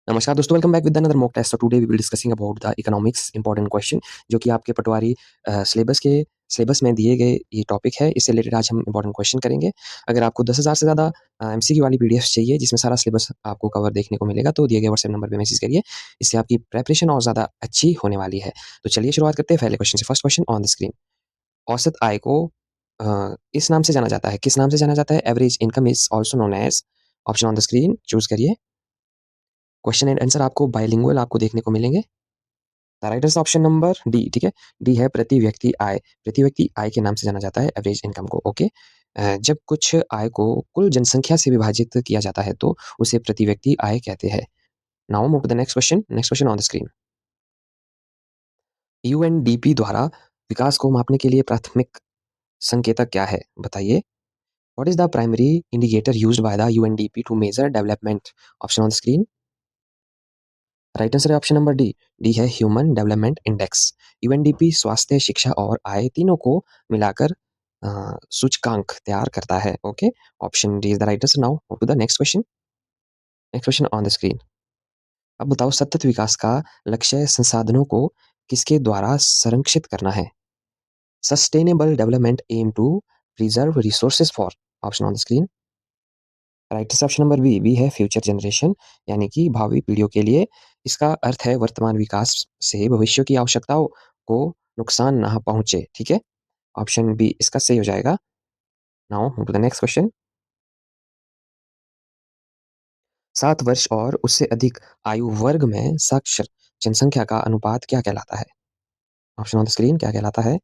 नमस्कार दोस्तों, welcome back with another mock test. So today we will discussing about the economics important question जो कि आपके पटवारी syllabus में दिए गए ये टॉपिक है। इससे रिलेटेड आज हम इंपॉर्टेंट क्वेश्चन करेंगे। अगर आपको 10,000 से ज़्यादा एमसीक्यू वाली पीडीएफ चाहिए जिसमें सारा सिलेबस आपको कवर देखने को मिलेगा, तो दिए गए व्हाट्सएप नंबर पे मैसेज करिए। इससे आपकी प्रिपरेशन और ज़्यादा अच्छी होने वाली है। तो चलिए शुरुआत करते हैं पहले क्वेश्चन से। First question on the screen. औसत आय को इस नाम से जाना जाता है, किस नाम से जाना जाता है? Average income is also known as. Option on the screen choose करिए। क्वेश्चन एंड आंसर आपको बाइलिंगुअल आपको देखने को मिलेंगे। The right answer option number D, ठीक है। डी है प्रति व्यक्ति आय। प्रति व्यक्ति आय के नाम से जाना जाता है एवरेज इनकम को। ओके। जब कुछ आय को कुल जनसंख्या से विभाजित किया जाता है तो उसे प्रति व्यक्ति आय कहते हैं। Now move to the next question. Next question on the screen. UNDP द्वारा विकास को मापने के लिए प्राथमिक संकेतक क्या है? बताइए। What is the primary indicator used by the UNDP to measure development? Option on the screen. Right answer है ऑप्शन नंबर डी। डी है ह्यूमन डेवलपमेंट इंडेक्स। यूएनडीपी स्वास्थ्य, शिक्षा और आय तीनों को मिलाकर सूचकांक तैयार करता है। Okay. Option D is the right answer. Now to the next question. Next question on the screen. अब बताओ, सतत विकास का लक्ष्य संसाधनों को किसके द्वारा संरक्षित करना है? Sustainable development aim to preserve resources for. Option on the screen. Right answer option number B. B है फ्यूचर जनरेशन, यानी कि भावी पीढ़ियों के लिए। इसका अर्थ है वर्तमान विकास से भविष्य की आवश्यकताओं को नुकसान ना पहुंचे। ठीक है। ऑप्शन बी इसका सही हो जाएगा। Now to the next question. 7 वर्ष और उससे अधिक आयु वर्ग में साक्षर जनसंख्या का अनुपात क्या कहलाता है? ऑप्शन ऑन द स्क्रीन क्या कहलाता है?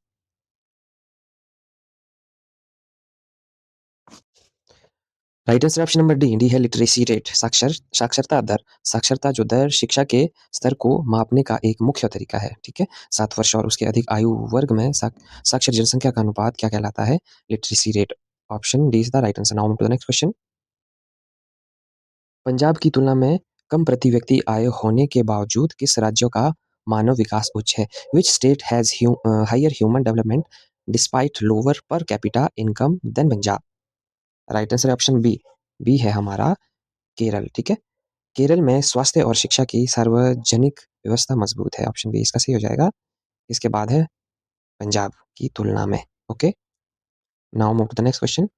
Right answer option number D. D है लिटरेसी रेट, साक्षरता दर। साक्षरता जो दर शिक्षा के स्तर को मापने का एक मुख्य तरीका है। ठीक है। 7 वर्ष और उसके अधिक आयु वर्ग में साक्षर जनसंख्या का अनुपात क्या कहलाता है? Literacy rate. Option D is the right answer. Now to the next question. Punjab की तुलना में कम प्रति व्यक्ति आय होने के बावजूद किस राज्य का मानव विकास उच्च है? Which state has higher human development despite lower per capita income than Punjab? Right answer है ऑप्शन बी। बी है हमारा केरल। ठीक है। केरल में स्वास्थ्य और शिक्षा की सार्वजनिक व्यवस्था मजबूत है। ऑप्शन बी इसका सही हो जाएगा। इसके बाद है पंजाब की तुलना में। Okay. Now move to the next question.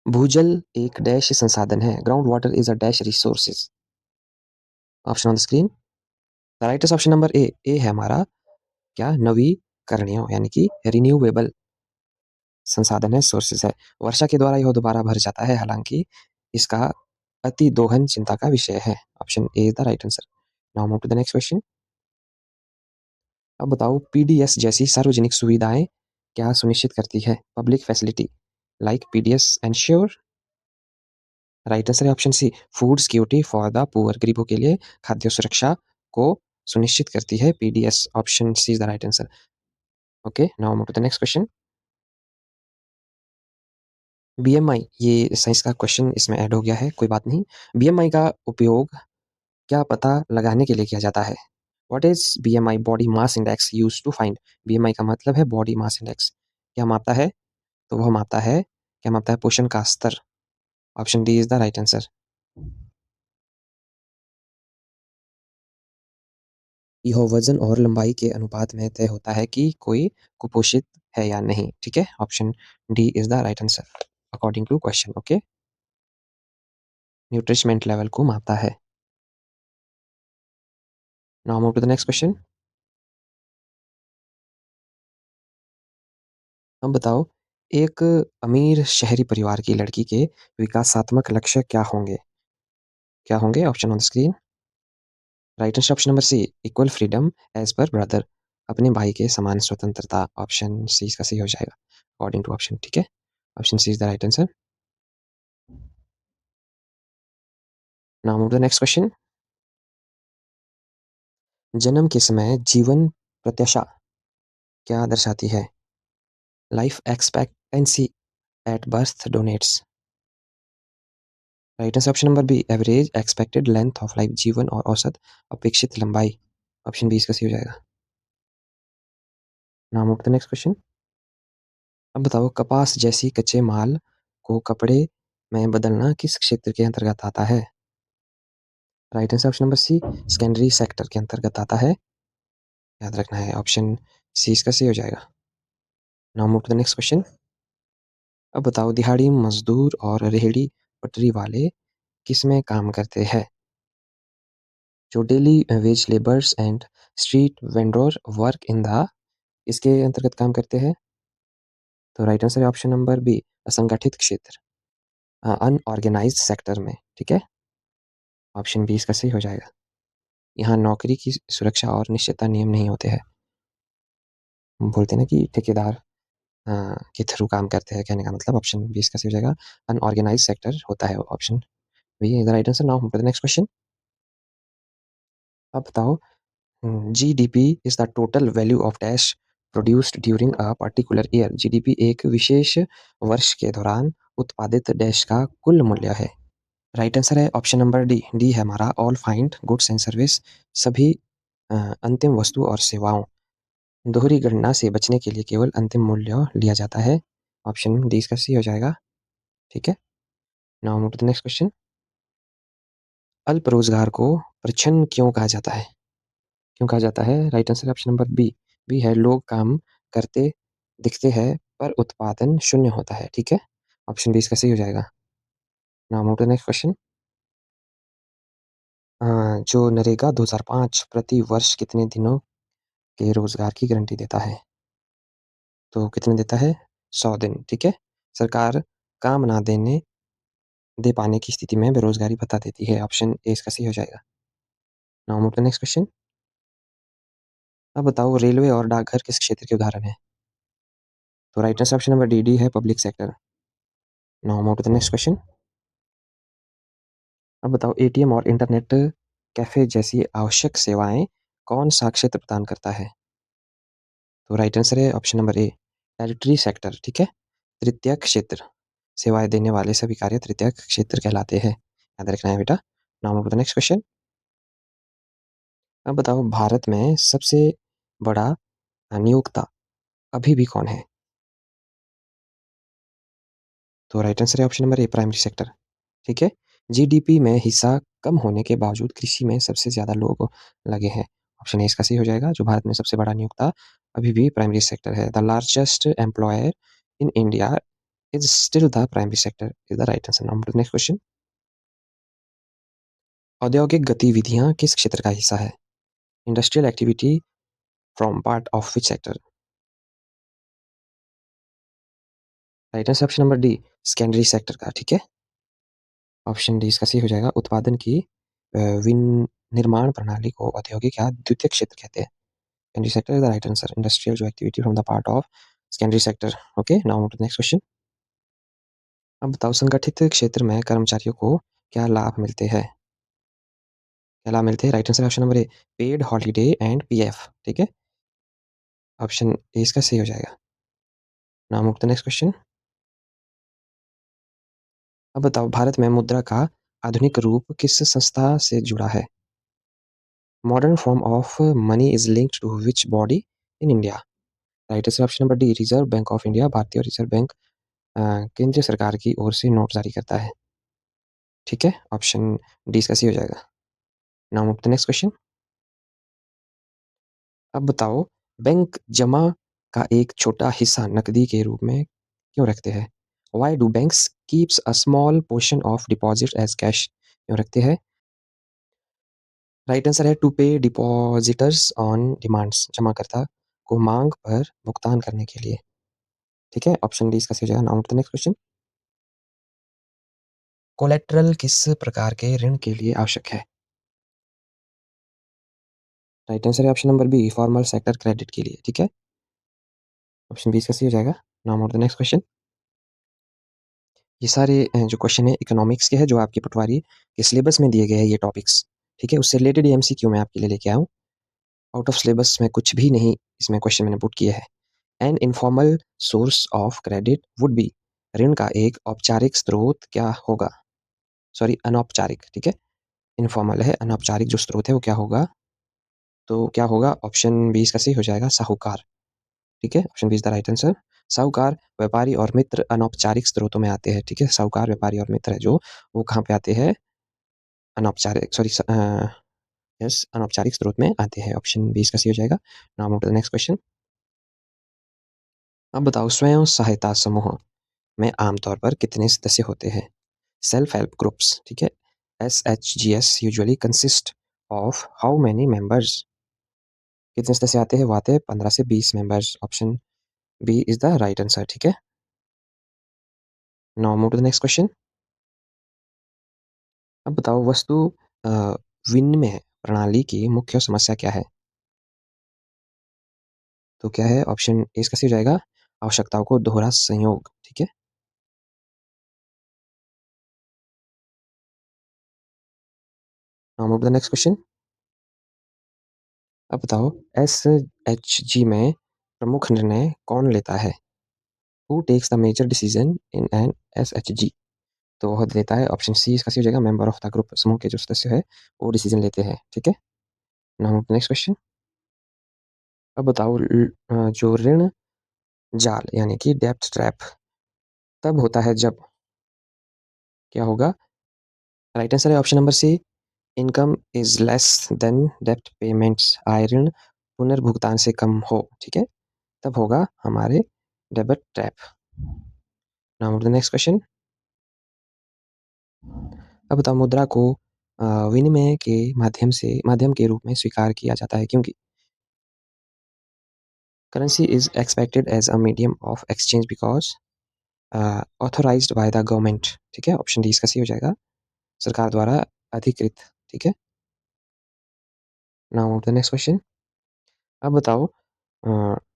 भूजल एक डैश संसाधन है। Ground water is a dash resources. Option on the screen. The right option number A. A है हमारा क्या? नवीकरणीय, यानी कि रिन्यूएबल संसाधन है, सोर्सेज है। वर्षा के द्वारा यह दोबारा भर जाता है, हालांकि इसका अति दोहन चिंता का विषय है। Option A is the right answer. Now move to the next question. अब बताओ, पीडीएस जैसी सार्वजनिक सुविधाएं क्या सुनिश्चित करती है? Public facility like PDS ensure. Right answer है option C. Food security for the poor. गरीबों के लिए खाद्य सुरक्षा को सुनिश्चित करती है PDS. Option C is the right answer. Okay. Now move to the next question. BMI, ये साइंस का क्वेश्चन इसमें ऐड हो गया है, कोई बात नहीं। बीएमआई का उपयोग क्या पता लगाने के लिए किया जाता है? What is BMI? Body mass index use to find. BMI का मतलब है बॉडी मास इंडेक्स। क्या मापता है? तो वह मापता है, क्या मापता है? पोषण का स्तर। Option D is the right answer. यह वजन और लंबाई के अनुपात में तय होता है कि कोई कुपोषित है या नहीं। ठीक है। Option D is the right answer according to question. Okay. न्यूट्रिशमेंट लेवल को मापता है। Now move to the next question. अब बताओ, एक अमीर शहरी परिवार की लड़की के विकासात्मक लक्ष्य क्या होंगे? क्या होंगे? Option on the screen. Right answer option number C. Equal freedom as per brother. अपने भाई के समान स्वतंत्रता। ऑप्शन सी इसका सही हो जाएगा अकॉर्डिंग टू ऑप्शन। ठीक है। Option C is the right answer. Now move to the next question. जन्म के समय जीवन प्रत्याशा क्या दर्शाती है? Life expectancy at birth denotes. Right answer option number B. Average expected length of life. जीवन और औसत अपेक्षित लंबाई। ऑप्शन बी इसका सही हो जाएगा। Now move to the next question. अब बताओ, कपास जैसी कच्चे माल को कपड़े में बदलना किस क्षेत्र के अंतर्गत आता है? Right answer option number C secondary sector के अंतर्गत आता है, याद रखना है। ऑप्शन सी इसका सही हो जाएगा। Now move to the next question. अब बताओ दिहाड़ी मजदूर और रेहड़ी पटरी वाले किस में काम करते हैं? जो daily veg labours and street vendor work in the इसके अंतर्गत काम करते हैं। तो राइट आंसर है ऑप्शन नंबर बी असंगठित क्षेत्र, अनऑर्गेनाइज्ड सेक्टर में। ठीक है, ऑप्शन बी इसका सही हो जाएगा। यहाँ नौकरी की सुरक्षा और निश्चितता नियम नहीं होते हैं। हम बोलते हैं ना कि ठेकेदार के थ्रू काम करते हैं, कहने का मतलब ऑप्शन बी इसका सही हो जाएगा। अनऑर्गेनाइज्ड सेक्टर होता है option B is the right answer. Now the next question. अब बताओ GDP is the total value of dash produced during a particular year. GDP एक विशेष वर्ष के दौरान उत्पादित डैश का कुल मूल्य है। राइट आंसर है ऑप्शन नंबर डी। डी है हमारा all find goods and service, सभी अंतिम वस्तु और सेवाओं। दोहरी गणना से बचने के लिए केवल अंतिम मूल्य लिया जाता है। ऑप्शन डी इसका सी हो जाएगा। ठीक है, now move to the next question. अल्प रोजगार को प्रच्छन्न क्यों कहा जाता है? क्यों कहा जाता है? Right answer option number B. B है लोग काम करते दिखते हैं पर उत्पादन शून्य होता है। ठीक है, ऑप्शन बी इसका सही हो जाएगा। Now move to the next question. जो नरेगा 2005 प्रति वर्ष कितने दिनों के रोजगार की गारंटी देता है? तो कितने देता है? 100 दिन। ठीक है, सरकार काम ना दे पाने की स्थिति में बेरोजगारी भत्ता देती है। ऑप्शन ए इसका सही हो जाएगा। Now move to next question. अब बताओ रेलवे और डाकघर किस क्षेत्र के उदाहरण है? तो right answer option number D. D है public sector. Now move to the next question. अब बताओ एटीएम और इंटरनेट कैफे जैसी आवश्यक सेवाएं कौन सा क्षेत्र प्रदान करता है? तो राइट आंसर है ऑप्शन नंबर ए टेरिटरी सेक्टर। ठीक है, तृतीय क्षेत्र, सेवाएं देने वाले सभी कार्य तृतीय क्षेत्र कहलाते हैं, याद रखना है बेटा। Now move to the next question. अब बताओ भारत में सबसे बड़ा नियोक्ता अभी भी कौन है? तो राइट आंसर है ऑप्शन नंबर ए प्राइमरी सेक्टर। ठीक है, जीडीपी में हिस्सा कम होने के बावजूद कृषि में सबसे ज़्यादा लोग लगे हैं। ऑप्शन ए इसका सही हो जाएगा। जो भारत में सबसे बड़ा नियोक्ता अभी भी प्राइमरी सेक्टर है। The largest employer in India is still the primary sector is the right answer. Now next question. औद्योगिक गतिविधियां किस क्षेत्र का हिस्सा है? Industrial activity from part of which sector? Right answer option number D secondary sector का। ठीक है, ऑप्शन डी इसका सही हो जाएगा। उत्पादन की विनिर्माण प्रणाली को औद्योगिक या द्वितीयक क्षेत्र कहते हैं। Secondary sector is the right answer. Industrial जो activity from the part of secondary sector. Okay, now to next question. अब बताओ संगठित क्षेत्र में कर्मचारियों को क्या लाभ मिलते हैं? क्या लाभ मिलते हैं? Right answer option number A paid holiday and PF. ठीक है, ऑप्शन ए इसका सही हो जाएगा। Now move to next question. अब बताओ भारत में मुद्रा का आधुनिक रूप किस संस्था से जुड़ा है? Modern form of money is linked to which body in India? Right answer option number D Reserve Bank of India. भारतीय रिजर्व बैंक केंद्रीय सरकार की ओर से नोट जारी करता है। ठीक है, ऑप्शन डी इसका सही हो जाएगा। Now move to next question. अब बताओ बैंक जमा का एक छोटा हिस्सा नकदी के रूप में क्यों रखते हैं? Why do banks keeps a small portion of deposit as cash? क्यों रखते हैं? राइट आंसर है to pay depositors on demands. जमाकर्ता को मांग पर भुगतान करने के लिए। ठीक है, ऑप्शन डी इसका सही हो जाएगा। Now the next question. Collateral किस प्रकार के ऋण के लिए आवश्यक है? राइट आंसर है option number B formal sector credit के लिए। ठीक है, ऑप्शन बी इसका सही हो जाएगा। Now the next question. ये सारे जो क्वेश्चन है इकोनॉमिक्स के हैं, जो आपके पटवारी के सिलेबस में दिए गए हैं ये टॉपिक्स। ठीक है, उससे रिलेटेड एमसीक्यू मैं आपके लिए लेके आया हूँ। आउट ऑफ सिलेबस में कुछ भी नहीं इसमें क्वेश्चन मैंने पुट किया है। An informal source of credit would be. ऋण का एक औपचारिक स्रोत क्या होगा? सॉरी अनौपचारिक। ठीक है, इनफॉर्मल है, अनौपचारिक जो स्रोत है वो क्या होगा? तो क्या होगा? ऑप्शन बी इसका सही हो जाएगा साहूकार। ठीक है, option B is the right answer. साहूकार व्यापारी और मित्र अनौपचारिक स्रोतों में आते हैं। ठीक है, साहूकार व्यापारी और मित्र है जो वो कहाँ पे आते हैं? अनौपचारिक सॉरी यस अनौपचारिक स्रोत में आते हैं। ऑप्शन बी इसका सही हो जाएगा। Now move to the next question. अब बताओ स्वयं सहायता समूह में आमतौर पर कितने सदस्य होते हैं? सेल्फ हेल्प ग्रुप्स, ठीक है, SHGS usually consist of how many members? कितने सदस्य आते हैं? वो आते हैं 15 से 20 members. Option B is the right answer, ठीक है। Now move to the next question. अब बताओ वस्तु अ, विनिमय प्रणाली की मुख्य समस्या क्या है? तो क्या है? ऑप्शन ए इसका सही हो जाएगा, आवश्यकताओं को दोहरा संयोग, ठीक है। Now move to the next question. अब बताओ SHG में प्रमुख निर्णय कौन लेता है? Who takes the major decision in an SHG? तो वह लेता है, ऑप्शन सी इसका सही हो जाएगा, मेंबर ऑफ द ग्रुप, समूह के जो सदस्य है वो डिसीजन लेते हैं, ठीक है। Now next question. अब बताओ जो ऋण जाल यानी कि डेब्ट ट्रैप तब होता है जब क्या होगा? राइट आंसर है option number C, income is less than डेब्ट पेमेंट्स, आय ऋण पुनर्भुगतान से कम हो, ठीक है, तब होगा हमारे डेब्ट trap. Now the next question. अब बताओ मुद्रा को विनिमय के माध्यम के रूप में स्वीकार किया जाता है क्योंकि currency is expected as a medium of exchange because authorised by the government, ठीक है। ऑप्शन डी इसका सही हो जाएगा, सरकार द्वारा अधिकृत, ठीक है। Now the next question. अब बताओ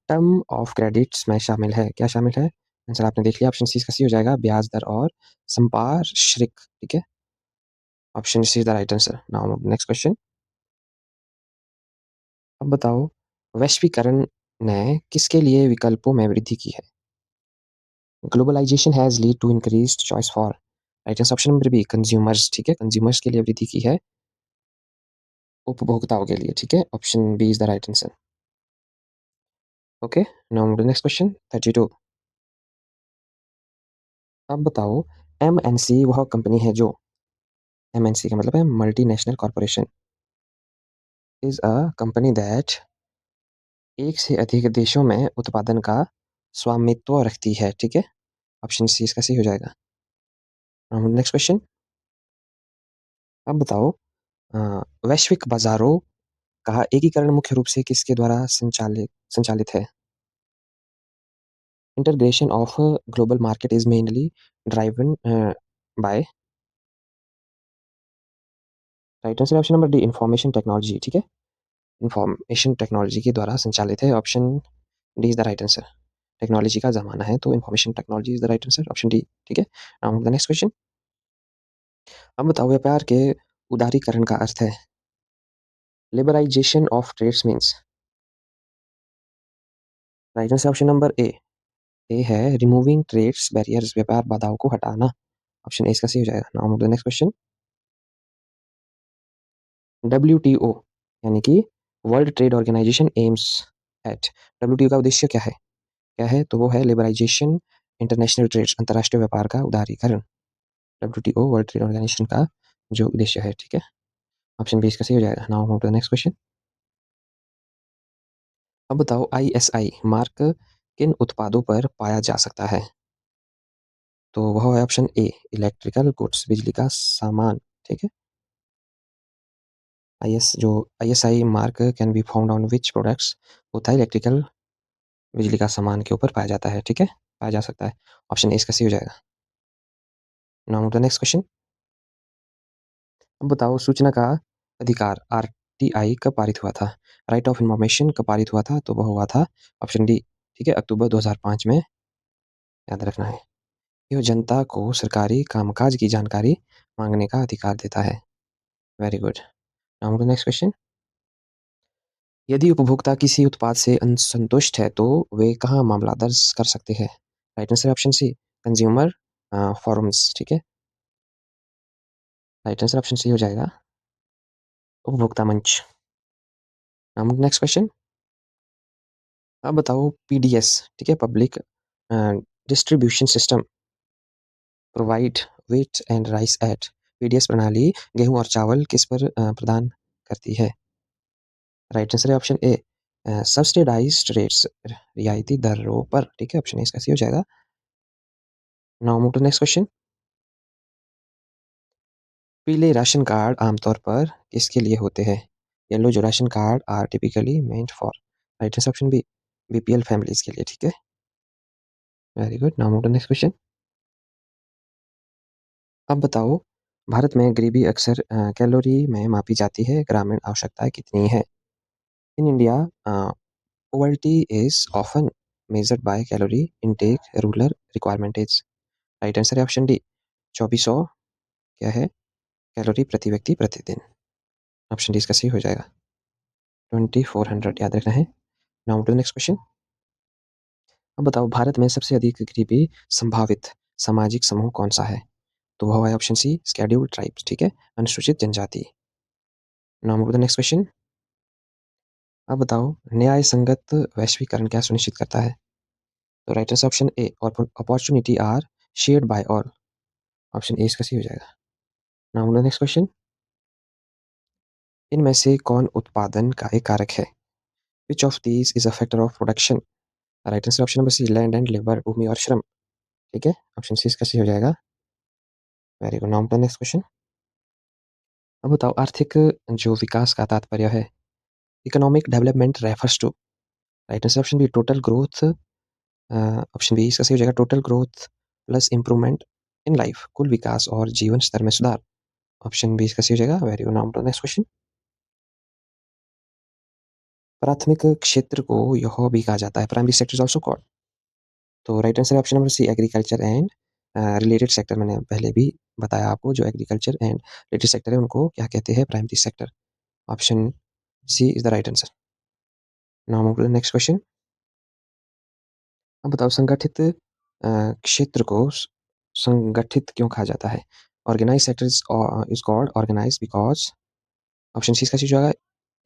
टर्म ऑफ क्रेडिट्स में शामिल है, क्या शामिल है? आंसर आपने देख लिया, ऑप्शन सी इसका सही हो जाएगा, ब्याज दर और संपार्श्विक, ठीक है। Option C is the right answer. Now next question. अब बताओ वैश्वीकरण ने किसके लिए विकल्पों में वृद्धि की है? Globalisation has lead to increased choice for, right answer option number B consumers, ठीक है, कंज्यूमर्स के लिए वृद्धि की है, उपभोक्ताओं के लिए, ठीक है। Option B is the right answer. Okay, now next question 32। अब बताओ MNC वह कंपनी है जो, MNC का मतलब है multinational corporation, is a company that एक से अधिक देशों में उत्पादन का स्वामित्व रखती है, ठीक है। ऑप्शन सी इसका सही हो जाएगा। Next question. अब बताओ अ, वैश्विक बाजारों का एकीकरण मुख्य रूप से किसके द्वारा संचालित संचालित है? Integration of global market is mainly driven by, right answer option number D information technology, ठीक है, इंफॉर्मेशन टेक्नोलॉजी के द्वारा संचालित है। Option D is the right answer. Technology का जमाना है तो information technology is the right answer, option D, ठीक है। Now the next question. अब बताओ व्यापार के उदारीकरण का अर्थ है? Liberalisation of trades means, right answer option number A, A है रिमूविंग ट्रेड्स बैरियर्स, व्यापार बाधाओं को हटाना। ऑप्शन ए इसका सही हो जाएगा। Now the next question. WTO यानी कि world trade organisation aims at, WTO का उद्देश्य क्या है? क्या है? तो वो है लिबराइजेशन इंटरनेशनल ट्रेड, अंतर्राष्ट्रीय व्यापार का उदारीकरण। WTO वर्ल्ड ट्रेड ऑर्गेनाइजेशन का जो उद्देश्य है, ठीक है। ऑप्शन बी इसका सही हो जाएगा। Now move to the next question. अब बताओ ISI मार्क किन उत्पादों पर पाया जा सकता है? तो वह है ऑप्शन ए इलेक्ट्रिकल गुड्स, बिजली का सामान, ठीक है। जो ISI mark can be found on which products, होता है इलेक्ट्रिकल, बिजली का सामान के ऊपर पाया जाता है, ठीक है, पाया जा सकता है। ऑप्शन ए इसका सही हो जाएगा। Now the next question. अब बताओ सूचना का अधिकार RTI कब पारित हुआ था? राइट ऑफ इंफॉर्मेशन कब पारित हुआ था? तो वह हुआ था ऑप्शन डी, ठीक है, अक्टूबर 2005 में, याद रखना है। यह जनता को सरकारी कामकाज की जानकारी मांगने का अधिकार देता है। Very good. Now the next question. यदि उपभोक्ता किसी उत्पाद से असंतुष्ट है तो वे कहाँ मामला दर्ज कर सकते हैं? Right answer option C consumer forums, ठीक है। राइट आंसर ऑप्शन सी हो जाएगा, उपभोक्ता मंच। Now next question. अब बताओ PDS, ठीक है, public distribution system provide wheat and rice at, PDS प्रणाली गेहूँ और चावल किस पर प्रदान करती है? राइट आंसर है ऑप्शन ए सब्सिडाइज्ड रेट्स रियायती दरों पर, ठीक है? ऑप्शन ए इसका सही हो जाएगा। Now move to next question. पीले राशन कार्ड आमतौर पर किसके लिए होते हैं? येलो जो ration card are typically meant for. Right answer option B BPL families के लिए, ठीक है? Very good. Now move to next question. अब बताओ, भारत में गरीबी अक्सर कैलोरी में मापी जाती है, ग्रामीण आवश्यकताएं कितनी है? In India poverty is often measured by calorie intake, rural requirement is। Right answer है ऑप्शन डी 2400 क्या है कैलोरी प्रति व्यक्ति प्रतिदिन। ऑप्शन डी इसका सही हो जाएगा। 2400 याद रखना है। Now to next question. अब बताओ, भारत में सबसे अधिक गरीबी संभावित सामाजिक समूह कौन सा है? तो वह है ऑप्शन सी स्केड्यूल्ड ट्राइब्स, ठीक है? अनुसूचित जनजाति। Now to the next question. अब बताओ, न्याय संगत वैश्वीकरण क्या सुनिश्चित करता है? तो right answer option A opportunity are shared by all. Option A इसका सही हो जाएगा। Now the next question. इनमें से कौन उत्पादन का एक कारक है? Which of these is a factor of production? Right answer option number C land and labour, भूमि और श्रम, ठीक है? ऑप्शन सी इसका सही हो जाएगा। Very good. Now the next question. अब बताओ, आर्थिक जो विकास का तात्पर्य है, economic development refers to. Right answer option B total growth. Option B इसका सही हो जाएगा total growth plus improvement in life, कुल विकास और जीवन स्तर में सुधार। ऑप्शन बी इसका सही हो जाएगा। Very good. Now the next question. प्राथमिक क्षेत्र को यह भी कहा जाता है, primary sector is also called. तो राइट आंसर है option number C agriculture and related sector. मैंने पहले भी बताया आपको, जो एग्रीकल्चर एंड रिलेटेड सेक्टर है उनको क्या कहते हैं? Primary sector. Option C is the right answer. Now move to the next question. अब बताओ, संगठित क्षेत्र को संगठित क्यों कहा जाता है? Organise sector is called organise because. Option C इसका सही होगा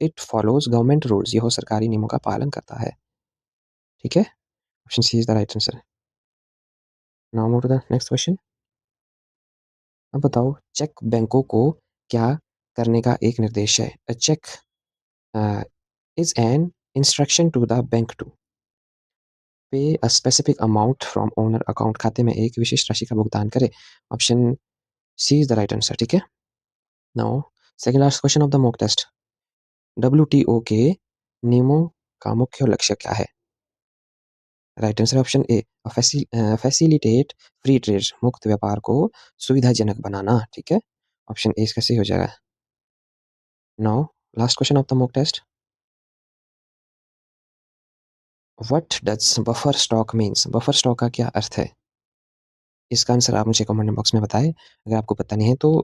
इट फॉलोज गवर्नमेंट रूल्स, यह सरकारी नियमों का पालन करता है, ठीक है? Option C is the right answer. Now move to the next question. अब बताओ, चेक बैंकों को क्या करने का एक निर्देश है? A cheque is an instruction to the bank to pay a specific amount from owner account, खाते में एक विशिष्ट राशि का भुगतान करे। Option C is the right answer, ठीक है? Now second last question of the mock test. WTO के नियमों का मुख्य लक्ष्य क्या है? Right answer option A facilitate free trade, मुक्त व्यापार को सुविधाजनक बनाना, ठीक है? ऑप्शन ए इसका सही हो जाएगा। Now last question of the mock test. What does buffer stock means? Buffer stock का क्या अर्थ है? इसका आंसर आप मुझे कमेंट बॉक्स में बताएं। अगर आपको पता नहीं है तो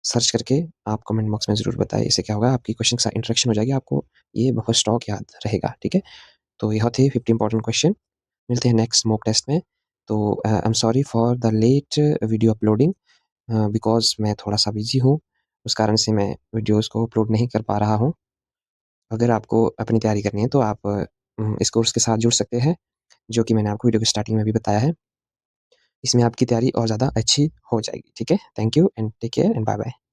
सर्च करके आप कमेंट बॉक्स में ज़रूर बताएं। इससे क्या होगा, आपकी क्वेश्चन के साथ इंटरेक्शन हो जाएगी, आपको ये बफर स्टॉक याद रहेगा, ठीक है? तो यह थे 50 इंपॉर्टेंट क्वेश्चन। मिलते हैं नेक्स्ट मॉक टेस्ट में। तो I am sorry for the late video uploading because मैं थोड़ा-सा बिज़ी हूँ, उस कारण से मैं वीडियोज़ को अपलोड नहीं कर पा रहा हूँ। अगर आपको अपनी तैयारी करनी है तो आप इस कोर्स के साथ जुड़ सकते हैं, जो कि मैंने आपको वीडियो की स्टार्टिंग में भी बताया है। इसमें आपकी तैयारी और ज़्यादा अच्छी हो जाएगी, ठीक है? Thank you and take care and bye-bye.